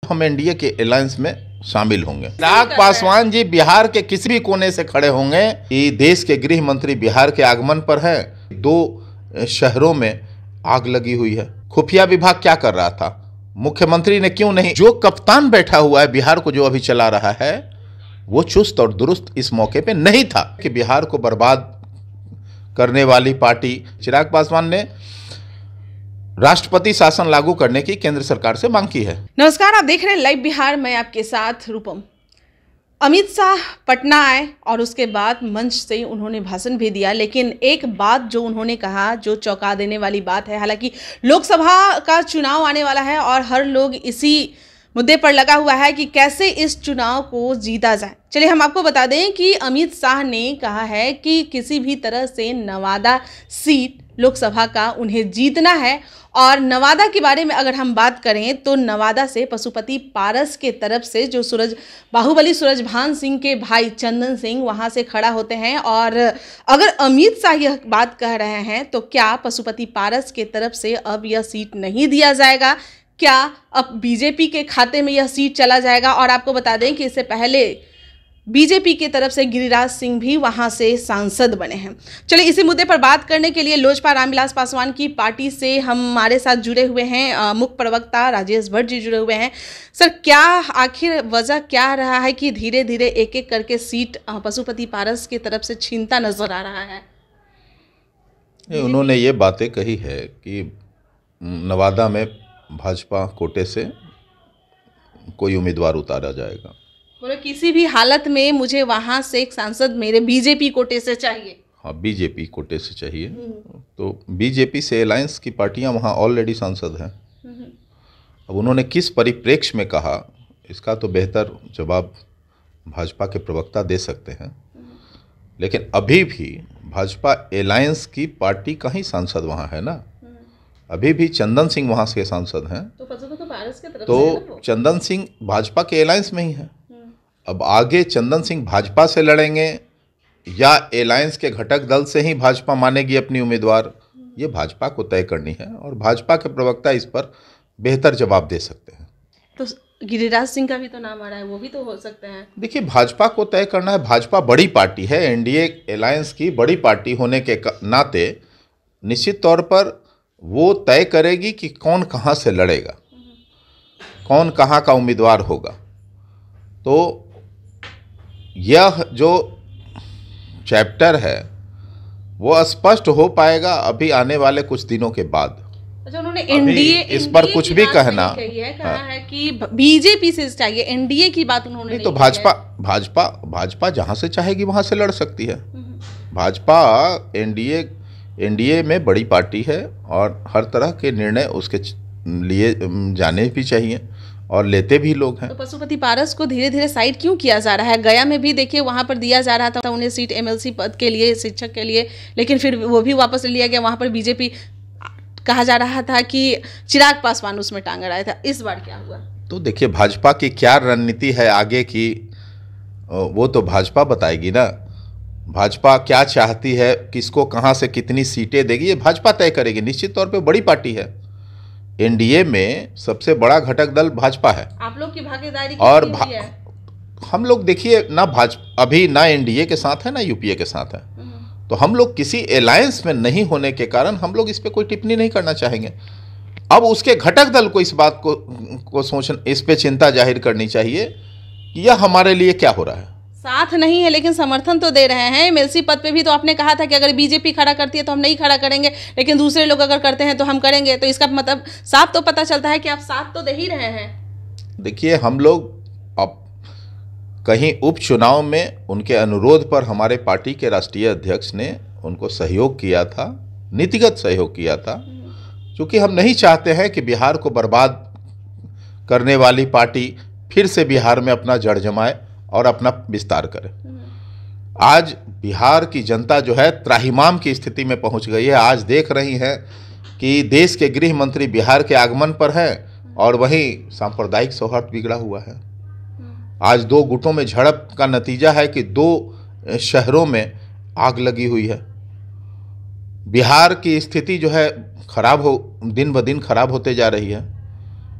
हम एनडीए के अलायंस में शामिल होंगे। चिराग पासवान जी बिहार के किसी भी कोने से खड़े होंगे कि देश के गृह मंत्री बिहार के आगमन पर है। 2 शहरों में आग लगी हुई है। खुफिया विभाग क्या कर रहा था? मुख्यमंत्री ने क्यों नहीं? जो कप्तान बैठा हुआ है बिहार को, जो अभी चला रहा है, वो चुस्त और दुरुस्त इस मौके पे नहीं था कि बिहार को बर्बाद करने वाली पार्टी। चिराग पासवान ने राष्ट्रपति शासन लागू करने की केंद्र सरकार से मांग की है। नमस्कार, आप देख रहे हैं लाइव बिहार। मैं आपके साथ रूपम। अमित शाह पटना आए और उसके बाद मंच से उन्होंने भाषण भी दिया, लेकिन एक बात जो उन्होंने कहा जो चौंका देने वाली बात है। हालांकि लोकसभा का चुनाव आने वाला है और हर लोग इसी मुद्दे पर लगा हुआ है कि कैसे इस चुनाव को जीता जाए। चलिए हम आपको बता दें कि अमित शाह ने कहा है कि किसी भी तरह से नवादा सीट लोकसभा का उन्हें जीतना है। और नवादा के बारे में अगर हम बात करें तो नवादा से पशुपति पारस के तरफ से जो बाहुबली सूरजभान सिंह के भाई चंदन सिंह वहां से खड़ा होते हैं। और अगर अमित शाह यह बात कह रहे हैं तो क्या पशुपति पारस के तरफ से अब यह सीट नहीं दिया जाएगा? क्या अब बीजेपी के खाते में यह सीट चला जाएगा? और आपको बता दें कि इससे पहले बीजेपी की तरफ से गिरिराज सिंह भी वहां से सांसद बने हैं। चलिए इसी मुद्दे पर बात करने के लिए लोजपा रामविलास पासवान की पार्टी से हमारे साथ जुड़े हुए हैं मुख्य प्रवक्ता राजेश भट्ट जी जुड़े हुए हैं। सर, क्या आखिर वजह क्या रहा है कि धीरे धीरे एक एक करके सीट पशुपति पारस की तरफ से छीनता नजर आ रहा है? उन्होंने ये बातें कही है कि नवादा में भाजपा कोटे से कोई उम्मीदवार उतारा जाएगा। बोले किसी भी हालत में मुझे वहां से एक सांसद मेरे बीजेपी कोटे से चाहिए। हाँ, बीजेपी कोटे से चाहिए। तो बीजेपी से अलायंस की पार्टियां वहां ऑलरेडी सांसद हैं। अब उन्होंने किस परिप्रेक्ष्य में कहा, इसका तो बेहतर जवाब भाजपा के प्रवक्ता दे सकते हैं। लेकिन अभी भी भाजपा अलायंस की पार्टी का ही सांसद वहां है ना। अभी भी चंदन सिंह वहां से सांसद हैं। तो चंदन सिंह भाजपा के अलायंस में ही है। अब आगे चंदन सिंह भाजपा से लड़ेंगे या अलायंस के घटक दल से ही भाजपा मानेगी अपनी उम्मीदवार, ये भाजपा को तय करनी है और भाजपा के प्रवक्ता इस पर बेहतर जवाब दे सकते हैं। तो गिरिराज सिंह का भी तो नाम आ रहा है, वो भी तो हो सकते हैं। देखिए, भाजपा को तय करना है। भाजपा बड़ी पार्टी है, एनडीए अलायंस की बड़ी पार्टी होने के नाते निश्चित तौर पर वो तय करेगी कि कौन कहाँ से लड़ेगा, कौन कहाँ का उम्मीदवार होगा। तो यह जो चैप्टर है वो स्पष्ट हो पाएगा अभी आने वाले कुछ दिनों के बाद। अच्छा, उन्होंने एनडीए इस पर कुछ भी कहना कहा है कि बीजेपी से चाहिए, एनडीए की बात उन्होंने नहीं। तो भाजपा जहां से चाहेगी वहां से लड़ सकती है। भाजपा एनडीए में बड़ी पार्टी है और हर तरह के निर्णय उसके लिए जाने भी चाहिए और लेते भी लोग हैं। तो पशुपति पारस को धीरे धीरे साइड क्यों किया जा रहा है? गया में भी देखिए वहां पर दिया जा रहा था उन्हें सीट एमएलसी पद के लिए, शिक्षक के लिए, लेकिन फिर वो भी वापस लिया गया। वहां पर बीजेपी कहा जा रहा था कि चिराग पासवान उसमें टांग रहा था। इस बार क्या हुआ? तो देखिए, भाजपा की क्या रणनीति है आगे की, वो तो भाजपा बताएगी ना। भाजपा क्या चाहती है, किसको कहां से कितनी सीटें देगी, ये भाजपा तय करेगी। निश्चित तौर पे बड़ी पार्टी है, एनडीए में सबसे बड़ा घटक दल भाजपा है। आप लोग की भागीदारी और हम लोग देखिए ना, अभी ना एनडीए के साथ है ना यूपीए के साथ है। तो हम लोग किसी अलायंस में नहीं होने के कारण हम लोग इस पे कोई टिप्पणी नहीं करना चाहेंगे। अब उसके घटक दल को इस बात को सोचना, इस पे चिंता जाहिर करनी चाहिए कि यह हमारे लिए क्या हो रहा है। साथ नहीं है लेकिन समर्थन तो दे रहे हैं। एमएलसी पद पे भी तो आपने कहा था कि अगर बीजेपी खड़ा करती है तो हम नहीं खड़ा करेंगे, लेकिन दूसरे लोग अगर करते हैं तो हम करेंगे। तो इसका मतलब साफ तो पता चलता है कि आप साथ तो दे ही रहे हैं। देखिए, हम लोग अब कहीं उपचुनाव में उनके अनुरोध पर हमारे पार्टी के राष्ट्रीय अध्यक्ष ने उनको सहयोग किया था, नीतिगत सहयोग किया था, क्योंकि हम नहीं चाहते हैं कि बिहार को बर्बाद करने वाली पार्टी फिर से बिहार में अपना जड़ जमाए और अपना विस्तार करे। आज बिहार की जनता जो है त्राहिमाम की स्थिति में पहुंच गई है। आज देख रही है कि देश के गृह मंत्री बिहार के आगमन पर हैं और वहीं सांप्रदायिक सौहार्द बिगड़ा हुआ है। आज 2 गुटों में झड़प का नतीजा है कि 2 शहरों में आग लगी हुई है। बिहार की स्थिति जो है दिन ब दिन खराब होते जा रही है।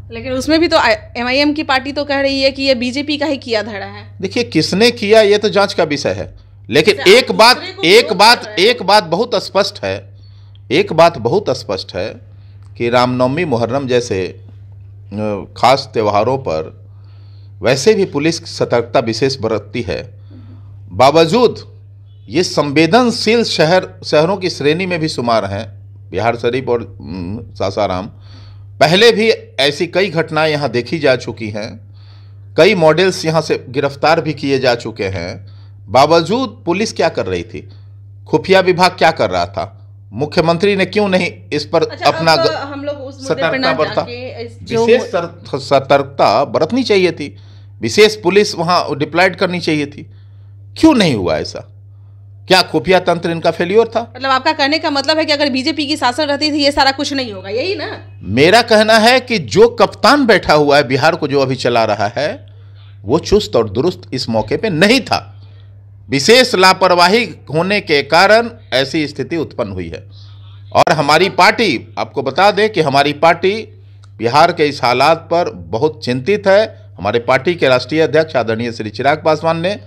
लेकिन उसमें भी तो MIM की पार्टी तो कह रही है कि ये बीजेपी का ही किया धड़ा है। देखिए, किसने किया ये तो जांच का विषय है, लेकिन एक बात बहुत स्पष्ट है, एक बात बहुत स्पष्ट है कि रामनवमी, मुहर्रम जैसे खास त्योहारों पर वैसे भी पुलिस सतर्कता विशेष बरतती है। बावजूद ये संवेदनशील शहरों की श्रेणी में भी शुमार हैं बिहार शरीफ और सासाराम। पहले भी ऐसी कई घटनाएं यहाँ देखी जा चुकी हैं, कई मॉडल्स यहाँ से गिरफ्तार भी किए जा चुके हैं। बावजूद पुलिस क्या कर रही थी, खुफिया विभाग क्या कर रहा था, मुख्यमंत्री ने क्यों नहीं इस पर अपना हम लोग उस सतर्कता बरता? विशेष सतर्कता बरतनी चाहिए थी, विशेष पुलिस वहां डिप्लॉयड करनी चाहिए थी। क्यों नहीं हुआ ऐसा? क्या खुफिया तंत्र इनका फेल्योर था? मतलब आपका कहने का मतलब है कि अगर बीजेपी की शासन रहती थी ये सारा कुछ नहीं होगा, यही ना? मेरा कहना है कि जो कप्तान बैठा हुआ है बिहार को, जो अभी चला रहा है, वो चुस्त और दुरुस्त इस मौके पे नहीं था। विशेष लापरवाही होने के कारण ऐसी स्थिति उत्पन्न हुई है। और हमारी पार्टी, आपको बता दें कि हमारी पार्टी बिहार के इस हालात पर बहुत चिंतित है। हमारे पार्टी के राष्ट्रीय अध्यक्ष आदरणीय श्री चिराग पासवान ने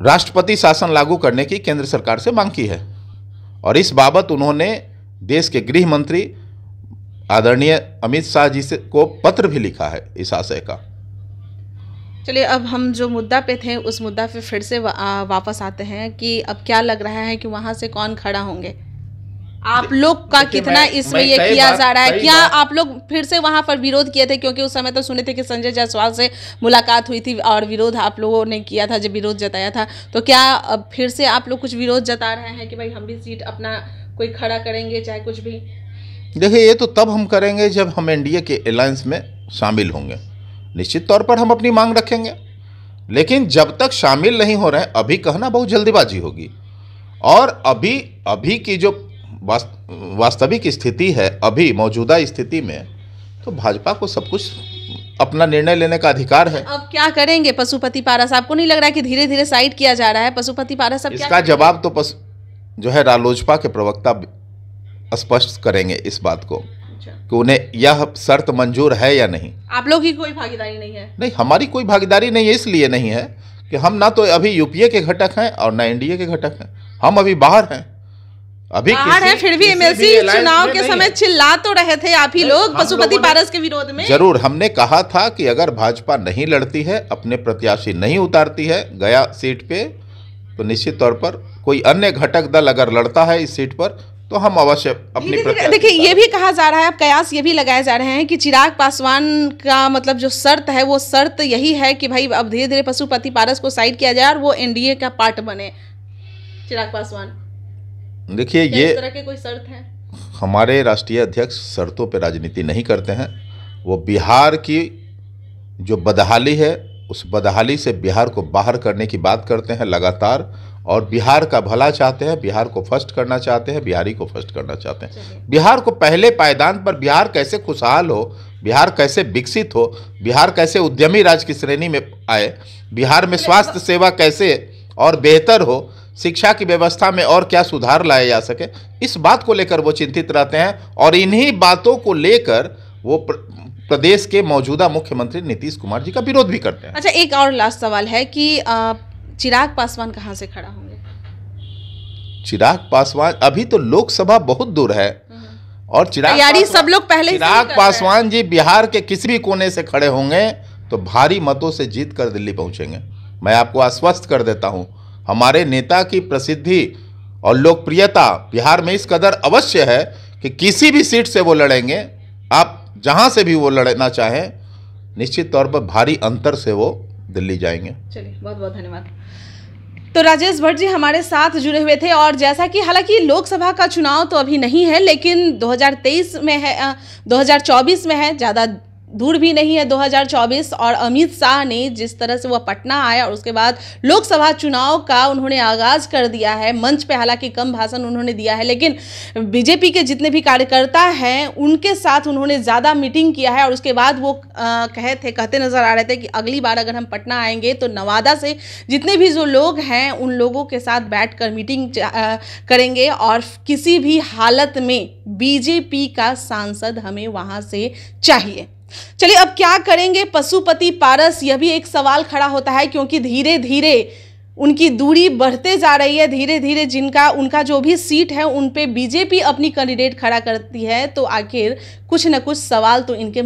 राष्ट्रपति शासन लागू करने की केंद्र सरकार से मांग की है, और इस बाबत उन्होंने देश के गृह मंत्री आदरणीय अमित शाह जी से को पत्र भी लिखा है इस आशय का। चलिए, अब हम जो मुद्दा पे थे उस मुद्दा पे फिर से वापस आते हैं कि अब क्या लग रहा है कि वहां से कौन खड़ा होंगे? आप लोग का कितना इसमें ये किया जा रहा है? क्या आप लोग फिर से वहां पर विरोध किए थे? क्योंकि उस समय तो सुने थे कि संजय जायसवाल से मुलाकात हुई थी और विरोध आप लोगों ने किया था, जब विरोध जताया था। तो क्या अब फिर से आप लोग कुछ विरोध जता रहे हैं कि भाई हम भी सीट अपना कोई खड़ा करेंगे, चाहे कुछ भी? देखिए, ये तो तब हम करेंगे जब हम एनडीए के अलायंस में शामिल होंगे। निश्चित तौर पर हम अपनी मांग रखेंगे, लेकिन जब तक शामिल नहीं हो रहे हैं, अभी कहना बहुत जल्दीबाजी होगी। और अभी की जो वास्तविक स्थिति है, अभी मौजूदा स्थिति में, तो भाजपा को सब कुछ अपना निर्णय लेने का अधिकार है। अब क्या करेंगे पशुपति पारस? आपको नहीं लग रहा है कि धीरे धीरे साइड किया जा रहा है पशुपति पारस? अब इसका जवाब तो जो है रालोजपा के प्रवक्ता स्पष्ट करेंगे इस बात को कि उन्हें यह शर्त मंजूर है या नहीं। आप लोग की कोई भागीदारी नहीं है? नहीं, हमारी कोई भागीदारी नहीं है। इसलिए नहीं है कि हम ना तो अभी यूपीए के घटक हैं और ना एनडीए के घटक हैं। हम अभी बाहर हैं, अभी बाहर है, फिर भी एमएलसी चुनाव के समय चिल्ला तो रहे थे आप ही लोग पशुपति पारस के विरोध में। जरूर, हमने कहा था कि अगर भाजपा नहीं लड़ती है, अपने प्रत्याशी नहीं उतारती है गया सीट पे, तो निश्चित तौर पर कोई अन्य घटक दल अगर लड़ता है इस सीट पर, तो हम अवश्य अपनी प्रत्याशी। देखिए, ये भी कहा जा रहा है, अब कयास ये भी लगाए जा रहे हैं कि चिराग पासवान का मतलब जो शर्त है, वो शर्त यही है कि भाई अब धीरे धीरे पशुपति पारस को साइड किया जाए और वो एनडीए का पार्ट बने चिराग पासवान। देखिए, ये इस तरह के कोई शर्त है? हमारे राष्ट्रीय अध्यक्ष शर्तों पर राजनीति नहीं करते हैं। वो बिहार की जो बदहाली है, उस बदहाली से बिहार को बाहर करने की बात करते हैं लगातार, और बिहार का भला चाहते हैं, बिहार को फर्स्ट करना चाहते हैं, बिहारी को फर्स्ट करना चाहते हैं। बिहार को पहले पायदान पर, बिहार कैसे खुशहाल हो, बिहार कैसे विकसित हो, बिहार कैसे उद्यमी राज्य की श्रेणी में आए, बिहार में स्वास्थ्य सेवा कैसे और बेहतर हो, शिक्षा की व्यवस्था में और क्या सुधार लाया जा सके, इस बात को लेकर वो चिंतित रहते हैं। और इन्हीं बातों को लेकर वो प्रदेश के मौजूदा मुख्यमंत्री नीतीश कुमार जी का विरोध भी करते हैं। अच्छा, एक और लास्ट सवाल है कि चिराग पासवान कहां से खड़ा होंगे? चिराग पासवान, अभी तो लोकसभा बहुत दूर है और तैयारी सब लोग पहले चिराग पासवान जी बिहार के किसी भी कोने से खड़े होंगे तो भारी मतों से जीत कर दिल्ली पहुंचेंगे। मैं आपको आश्वस्त कर देता हूं, हमारे नेता की प्रसिद्धि और लोकप्रियता बिहार में इस कदर अवश्य है कि किसी भी सीट से वो लड़ेंगे। आप जहां से भी वो लड़ना चाहें, निश्चित तौर पर भारी अंतर से वो दिल्ली जाएंगे। चलिए, बहुत बहुत धन्यवाद। तो राजेश भट्ट जी हमारे साथ जुड़े हुए थे, और जैसा कि हालांकि लोकसभा का चुनाव तो अभी नहीं है, लेकिन 2023 में है, 2024 में है, ज़्यादा दूर भी नहीं है 2024। और अमित शाह ने जिस तरह से वह पटना आया और उसके बाद लोकसभा चुनाव का उन्होंने आगाज कर दिया है, मंच पे हालांकि कम भाषण उन्होंने दिया है, लेकिन बीजेपी के जितने भी कार्यकर्ता हैं उनके साथ उन्होंने ज़्यादा मीटिंग किया है। और उसके बाद वो कहते नज़र आ रहे थे कि अगली बार अगर हम पटना आएंगे तो नवादा से जितने भी जो लोग हैं उन लोगों के साथ बैठकर मीटिंग करेंगे, और किसी भी हालत में बीजेपी का सांसद हमें वहाँ से चाहिए। चलिए, अब क्या करेंगे पशुपति पारस, यह भी एक सवाल खड़ा होता है, क्योंकि धीरे धीरे उनकी दूरी बढ़ते जा रही है। धीरे धीरे उनका जो भी सीट है उन पे बीजेपी अपनी कैंडिडेट खड़ा करती है, तो आखिर कुछ न कुछ सवाल तो इनके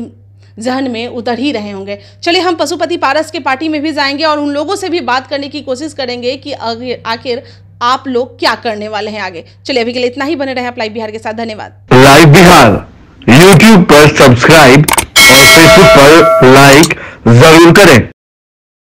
जहन में उतर ही रहे होंगे। चलिए, हम पशुपति पारस के पार्टी में भी जाएंगे और उन लोगों से भी बात करने की कोशिश करेंगे कि आखिर आप लोग क्या करने वाले हैं आगे। चलिए, अभी के लिए इतना ही। बने रहे आप लाइव बिहार के साथ। धन्यवाद। लाइव बिहार यूट्यूब पर सब्सक्राइब और फेसबुक पर लाइक जरूर करें।